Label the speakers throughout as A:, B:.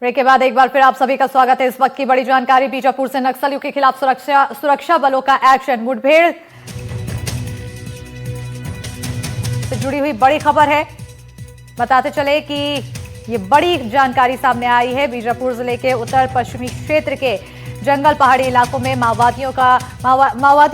A: Break के बाद एक बार फिर आप सभी का स्वागत है। इस वक्त की बड़ी जानकारी, बीजापुर से नक्सलियों के खिलाफ सुरक्षा बलों का एक्शन। मुठभेड़ से जुड़ी हुई बड़ी खबर है। बताते चले कि ये बड़ी जानकारी सामने आई है। बीजापुर जिले के उत्तर पश्चिमी क्षेत्र के जंगल पहाड़ी इलाकों में माओवादियों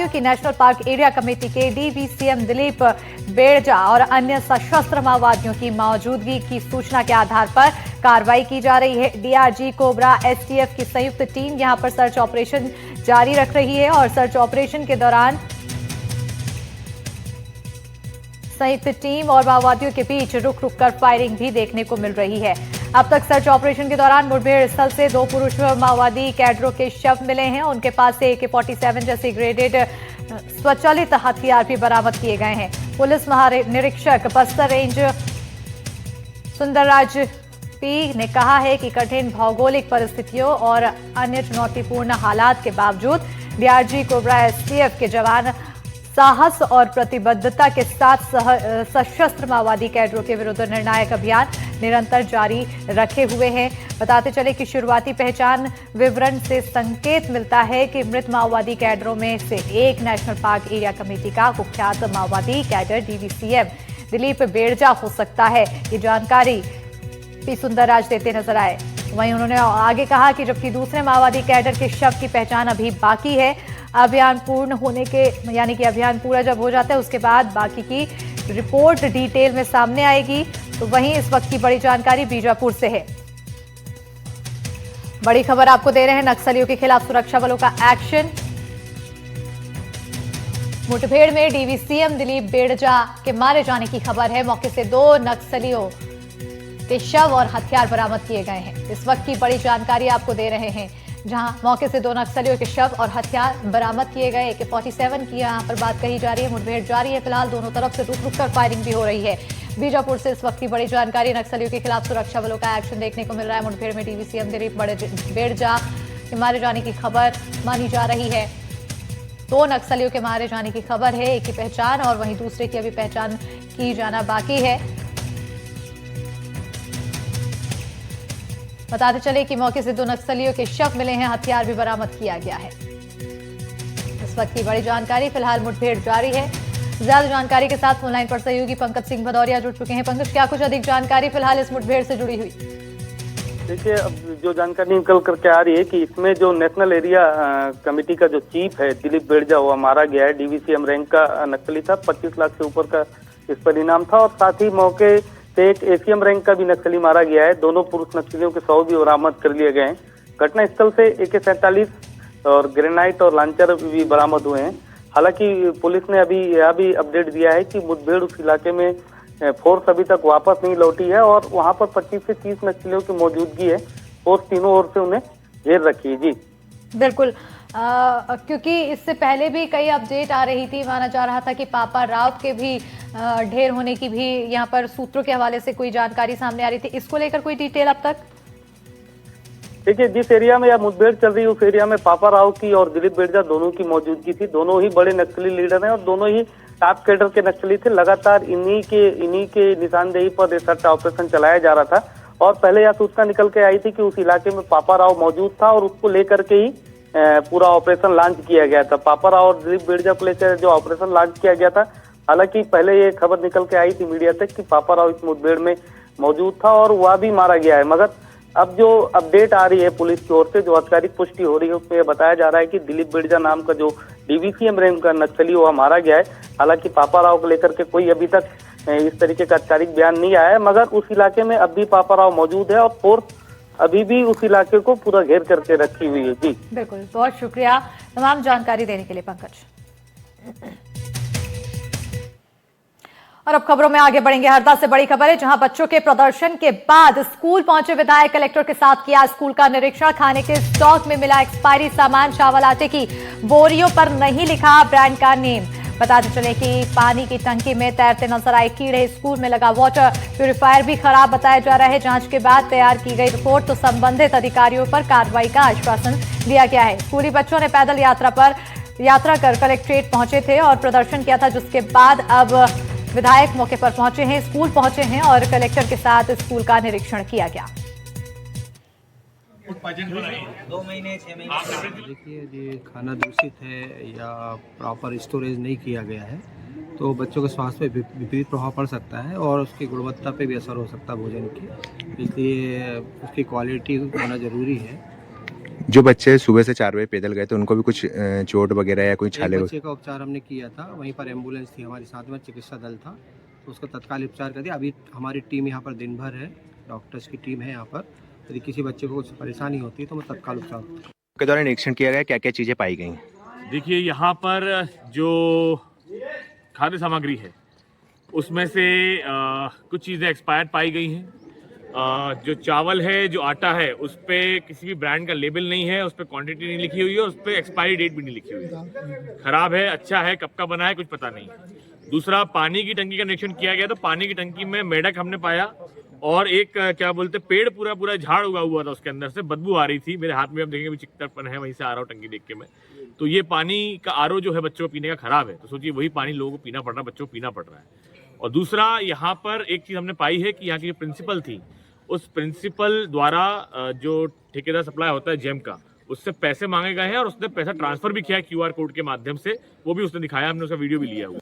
A: की नेशनल पार्क एरिया कमेटी के डीवीसीएम दिलीप बेड़जा और अन्य सशस्त्र माओवादियों की मौजूदगी की सूचना के आधार पर कार्रवाई की जा रही है। डीआरजी, कोबरा, एसटीएफ की संयुक्त टीम यहां पर सर्च ऑपरेशन जारी रख रही है और सर्च ऑपरेशन के दौरान संयुक्त टीम और माओवादियों के बीच रुक रुक कर फायरिंग भी देखने को मिल रही है। अब तक सर्च ऑपरेशन के दौरान मुठभेड़ स्थल से 2 पुरुष माओवादी कैडरों के शव मिले हैं। उनके पास से AK-47 जैसे ग्रेडेड स्वचालित हथियार भी बरामद किए गए हैं। पुलिस महानिरीक्षक बस्तर रेंज सुंदरराज पी ने कहा है कि कठिन भौगोलिक परिस्थितियों और अन्य चुनौतीपूर्ण हालात के बावजूद डीआरजी, कोबरा, एसटीएफ के जवान साहस और प्रतिबद्धता के साथ सशस्त्र माओवादी कैडरों के विरुद्ध निर्णायक अभियान निरंतर जारी रखे हुए हैं। बताते चले कि शुरुआती पहचान विवरण से संकेत मिलता है कि मृत माओवादी कैडरों में से एक नेशनल पार्क एरिया कमेटी का कुख्यात माओवादी कैडर डीवीसीएम दिलीप बेड़जा हो सकता है। ये जानकारी पी सुंदरराज देते नजर आए। वहीं उन्होंने आगे कहा कि जबकि दूसरे माओवादी कैडर के शव की पहचान अभी बाकी है। अभियान पूर्ण होने के यानी कि अभियान पूरा जब हो जाता है उसके बाद बाकी की रिपोर्ट डिटेल में सामने आएगी। तो वहीं इस वक्त की बड़ी जानकारी बीजापुर से है। बड़ी खबर आपको दे रहे हैं, नक्सलियों के खिलाफ सुरक्षा बलों का एक्शन। मुठभेड़ में डीवीसीएम दिलीप बेड़जा के मारे जाने की खबर है। मौके से 2 नक्सलियों के शव और हथियार बरामद किए गए हैं। इस वक्त की बड़ी जानकारी आपको दे रहे हैं, जहां मौके से 2 नक्सलियों के शव और हथियार बरामद किए गए। AK-47 की यहां पर बात कही जा रही है। मुठभेड़ जारी है। फिलहाल दोनों तरफ से रुक रुक कर फायरिंग भी हो रही है। बीजापुर से इस वक्त की बड़ी जानकारी, नक्सलियों के खिलाफ सुरक्षा बलों का एक्शन देखने को मिल रहा है। मुठभेड़ में डीवीसीएम दिलीप बेड़जा के मारे जाने की खबर मानी जा रही है। 2 नक्सलियों के मारे जाने की खबर है। एक की पहचान और वहीं दूसरे की अभी पहचान की जाना बाकी है। बताते चले कि मौके से 2 नक्सलियों के शव मिले हैं। हथियार भी बरामद किया गया है। इस वक्त की बड़ी जानकारी, फिलहाल मुठभेड़ जारी है। ज्यादा जानकारी के साथ फोनलाइन पर सहयोगी पंकज सिंह भदौरिया जुड़ चुके हैं। पंकज, क्या कुछ अधिक जानकारी फिलहाल इस मुठभेड़ से जुड़ी हुई?
B: देखिए, अब जो जानकारी निकल करके आ रही है कि इसमें जो नेशनल एरिया कमेटी का जो चीफ है दिलीप बेड़जा, वो मारा गया है। डीवीसीएम रैंक का नक्सली था, 25 लाख से ऊपर का इस पर इनाम था। और साथ ही मौके से एक एसीएम रैंक का भी नक्सली मारा गया है। दोनों पुरुष नक्सलियों के शव भी बरामद कर लिए गए हैं। घटना स्थल से AK-47 और ग्रेनाइट और लांचर भी बरामद हुए हैं। हालांकि पुलिस ने अभी यह भी अपडेट दिया है कि मुठभेड़ उस इलाके में फोर्स अभी तक वापस नहीं लौटी है और वहां पर 25 से 30 नक्सलियों की मौजूदगी है। फोर्स तीनों ओर से उन्हें घेर रखी है। जी
A: बिल्कुल, क्योंकि इससे पहले भी कई अपडेट आ रही थी। माना जा रहा था कि पापा राव के भी ढेर होने की भी यहाँ पर सूत्रों के हवाले से कोई जानकारी सामने आ रही थी। इसको लेकर कोई डिटेल अब तक?
B: देखिए, जिस एरिया में यह मुठभेड़ चल रही है उस एरिया में पापा राव की और दिलीप बेड़जा दोनों की मौजूदगी थी। दोनों ही बड़े नक्सली लीडर हैं और दोनों ही टॉप कैडर के नक्सली थे। लगातार इन्हीं के निशानदेही पर सर्च ऑपरेशन चलाया जा रहा था। और पहले यह सूचना निकल के आई थी कि उस इलाके में पापा राव मौजूद था और उसको लेकर के ही पूरा ऑपरेशन लॉन्च किया गया था। पापा राव और दिलीप बेड़जा को लेकर जो ऑपरेशन लॉन्च किया गया था, हालांकि पहले ये खबर निकल के आई थी मीडिया तक कि पापा राव इस मुठभेड़ में मौजूद था और वह भी मारा गया है। मगर अब जो अपडेट आ रही है पुलिस की ओर से, जो आधिकारिक पुष्टि हो रही है, उसमें बताया जा रहा है कि दिलीप बेड़जा नाम का जो डीवीसीएम रैंक का नक्सली वह मारा गया है। हालांकि पापा राव को लेकर के कोई अभी तक इस तरीके का आधिकारिक बयान नहीं आया है। मगर उस इलाके में अब भी पापा राव मौजूद है और फोर्स अभी भी उस इलाके को पूरा घेर करके रखी हुई है। जी
A: बिल्कुल, बहुत शुक्रिया तमाम जानकारी देने के लिए पंकज। और अब खबरों में आगे बढ़ेंगे। हरदा से बड़ी खबर है, जहां बच्चों के प्रदर्शन के बाद स्कूल पहुंचे विधायक कलेक्टर के साथ किया स्कूल का निरीक्षण। खाने के स्टॉक में मिला एक्सपायरी सामान, चावल आटे की बोरियों पर नहीं लिखा ब्रांड का नेम। बताते चले कि पानी की टंकी में तैरते नजर आए कीड़े। स्कूल में लगा वाटर प्यूरिफायर भी खराब बताया जा रहा है। जांच के बाद तैयार की गई रिपोर्ट तो संबंधित अधिकारियों पर कार्रवाई का आश्वासन दिया गया है। स्कूली बच्चों ने पैदल यात्रा कर कलेक्ट्रेट पहुंचे थे और प्रदर्शन किया था, जिसके बाद अब विधायक मौके पर पहुंचे हैं, स्कूल पहुंचे हैं और कलेक्टर के साथ स्कूल का निरीक्षण किया गया।
C: 2 महीने 6 महीने।
D: देखिए, ये खाना दूषित है या प्रॉपर स्टोरेज नहीं किया गया है तो बच्चों के स्वास्थ्य पे विपरीत प्रभाव पड़ सकता है और उसकी गुणवत्ता पे भी असर हो सकता है भोजन की, इसलिए उसकी क्वालिटी होना ज़रूरी है।
E: जो बच्चे सुबह से 4 बजे पैदल गए थे उनको भी कुछ चोट वगैरह या कोई
D: एक
E: छाले
D: बच्चे का उपचार हमने किया था, वहीं पर एम्बुलेंस थी हमारे साथ में, चिकित्सा दल था तो उसका तत्काल उपचार कर दिया। अभी हमारी टीम यहाँ पर दिन भर है, डॉक्टर्स की टीम है यहाँ पर। यदि किसी बच्चे को कुछ परेशानी होती है तो मैं तत्काल उपचार
E: के दौरान निरीक्षण किया गया, क्या क्या चीज़ें पाई गई?
F: देखिए, यहाँ पर जो खाद्य सामग्री है उसमें से कुछ चीज़ें एक्सपायर्ड पाई गई हैं। जो चावल है, जो आटा है, उस पर किसी भी ब्रांड का लेबल नहीं है, उस पर क्वांटिटी नहीं लिखी हुई है, उस पर एक्सपायरी डेट भी नहीं लिखी हुई है। खराब है, अच्छा है, कब का बना है कुछ पता नहीं। दूसरा, पानी की टंकी का निरीक्षण किया गया तो पानी की टंकी में मेढक हमने पाया और एक क्या बोलते पेड़ पूरा झाड़ उगा हुआ था, उसके अंदर से बदबू आ रही थी। मेरे हाथ में अब देखेंगे चिकटरपन है, वहीं से आ रहा हूँ टंकी देख के मैं। तो ये पानी का आरओ जो है बच्चों को पीने का खराब है, तो सोचिए वही पानी लोगों को पीना पड़ रहा है, बच्चों को पीना पड़ रहा है। और दूसरा, यहाँ पर एक चीज़ हमने पाई है कि यहाँ की जो प्रिंसिपल थी, उस प्रिंसिपल द्वारा जो ठेकेदार सप्लाई होता है जेम का, उससे पैसे मांगे गए हैं और उसने पैसा ट्रांसफर भी किया है QR कोड के माध्यम से, वो भी उसने दिखाया, हमने उसका वीडियो भी लिया हुआ।